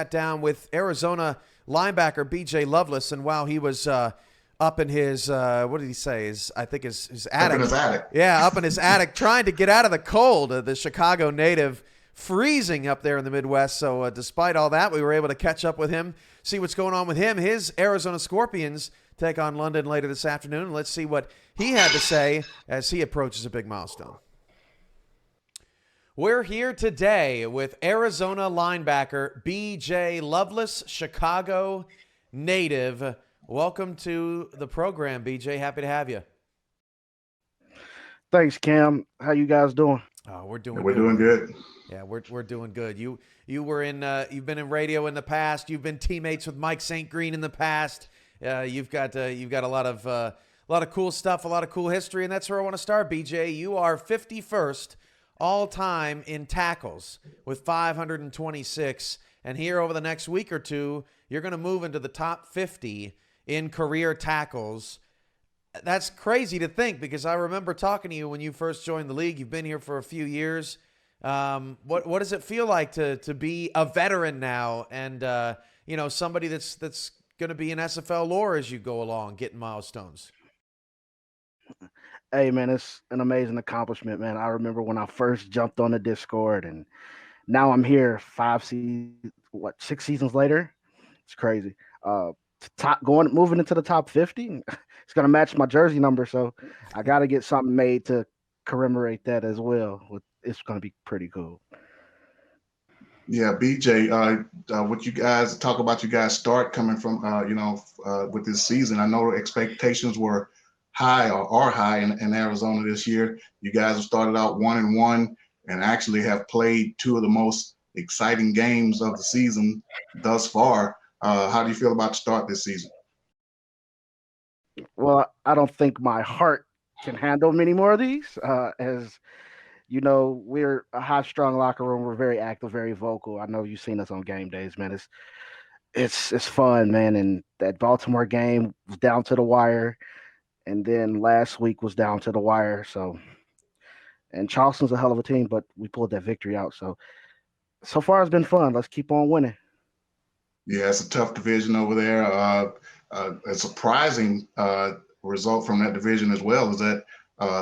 Sat down with Arizona linebacker B.J. Loveless, and while he was up in his, what did he say? His attic. Up in his attic. Yeah, up in his attic, trying to get out of the cold. The Chicago native freezing up there in the Midwest. So despite all that, we were able to catch up with him, see what's going on with him. His Arizona Scorpions take on London later this afternoon. Let's see what he had to say as he approaches a big milestone. We're here today with Arizona linebacker B.J. Loveless, Chicago native. Welcome to the program, B.J. Happy to have you. Thanks, Cam. How you guys doing? We're doing good. Yeah, we're doing good. You were in you've been in radio in the past. You've been teammates with Mike St. Green in the past. You've got a lot of cool stuff, a lot of cool history, and that's where I want to start. B.J., you are 51st all-time in tackles with 526, and here over the next week or two, you're going to move into the top 50 in career tackles. That's crazy to think, because I remember talking to you when you first joined the league. You've been here for a few years. What does it feel like to be a veteran now, and somebody that's going to be in SFL lore as you go along, getting milestones? Hey, man, it's an amazing accomplishment, man. I remember when I first jumped on the Discord, and now I'm here 6 seasons later. It's crazy. Moving into the top 50. It's gonna match my jersey number, so I got to get something made to commemorate that as well. It's gonna be pretty cool. Yeah, BJ, what you guys talk about, you guys start coming from, with this season. I know expectations were high or are high in Arizona this year. You guys have started out 1-1 and actually have played two of the most exciting games of the season thus far. How do you feel about the start this season? Well, I don't think my heart can handle many more of these. As you know, we're a high-strung locker room. We're very active, very vocal. I know you've seen us on game days, man. It's fun, man. And that Baltimore game was down to the wire. And then last week was down to the wire. And Charleston's a hell of a team, but we pulled that victory out. So far it's been fun. Let's keep on winning. Yeah, it's a tough division over there. A surprising result from that division as well is that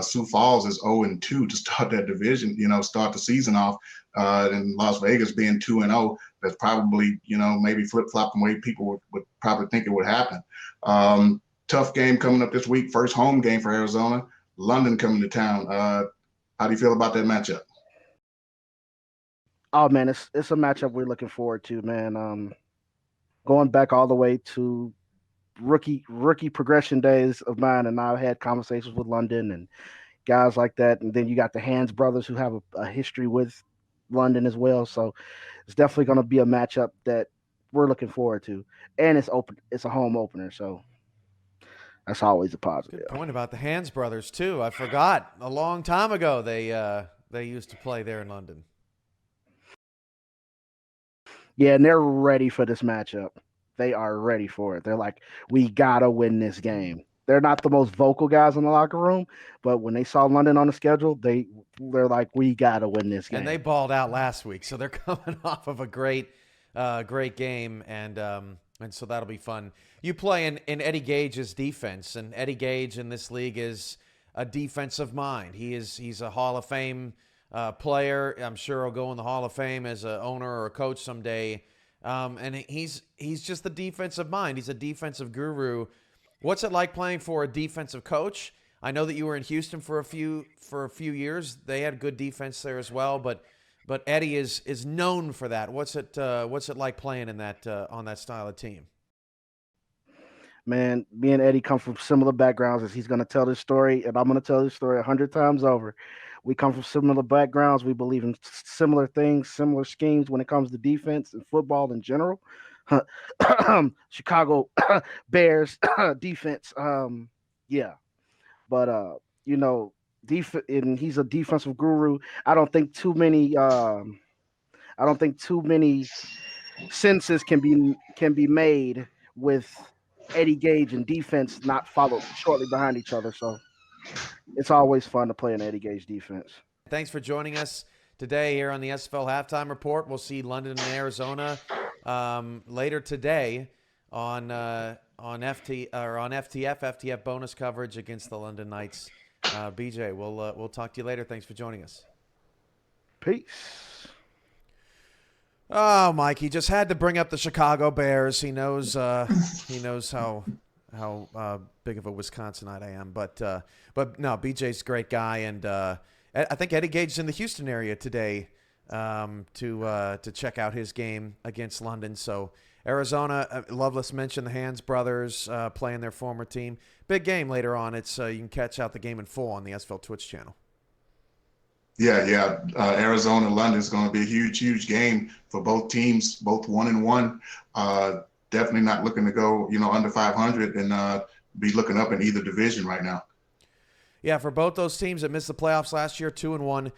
Sioux Falls is 0-2 to start that division, start the season off. And Las Vegas being 2-0, that's probably, maybe flip-flopping the way people would probably think it would happen. Tough game coming up this week. First home game for Arizona. London coming to town. How do you feel about that matchup? Oh, man, it's a matchup we're looking forward to, man. Going back all the way to rookie progression days of mine, and I've had conversations with London and guys like that. And then you got the Hands brothers who have a history with London as well. So it's definitely going to be a matchup that we're looking forward to. And it's a home opener, so that's always a positive. Good point about the Hands brothers too. I forgot a long time ago they used to play there in London. Yeah, and they're ready for this matchup. They are ready for it. They're like, we gotta win this game. They're not the most vocal guys in the locker room, but when they saw London on the schedule, they're like, we gotta win this game. And they balled out last week, so they're coming off of a great game, and so that'll be fun. You play in Eddie Gage's defense, and Eddie Gage in this league is a defensive mind. He's a Hall of Fame player. I'm sure he'll go in the Hall of Fame as an owner or a coach someday. And he's just the defensive mind. He's a defensive guru. What's it like playing for a defensive coach? I know that you were in Houston for a few years. They had good defense there as well, but Eddie is known for that. What's it like playing in that on that style of team? Man, me and Eddie come from similar backgrounds, as he's going to tell this story, and I'm going to tell this story 100 times over. We come from similar backgrounds. We believe in similar things, similar schemes when it comes to defense and football in general. Chicago Bears defense. Yeah. But, and he's a defensive guru. I don't think too many sentences can be made with Eddie Gage and defense not followed shortly behind each other. So it's always fun to play an Eddie Gage defense. Thanks for joining us today here on the SFL Halftime Report. We'll see London and Arizona later today on FTF bonus coverage against the London Knights. BJ, we'll talk to you later. Thanks for joining us. Peace. Oh, Mike, he just had to bring up the Chicago Bears. He knows how big of a Wisconsinite I am. But no, BJ's a great guy, and I think Eddie Gage is in the Houston area today to check out his game against London. So Arizona, Loveless mentioned the Hands brothers playing their former team. Big game later on. It's you can catch out the game in full on the SFL Twitch channel. Yeah. Arizona, London is going to be a huge game for both teams, both 1-1. Definitely not looking to go, under 500 and be looking up in either division right now. Yeah, for both those teams that missed the playoffs last year, 2-1.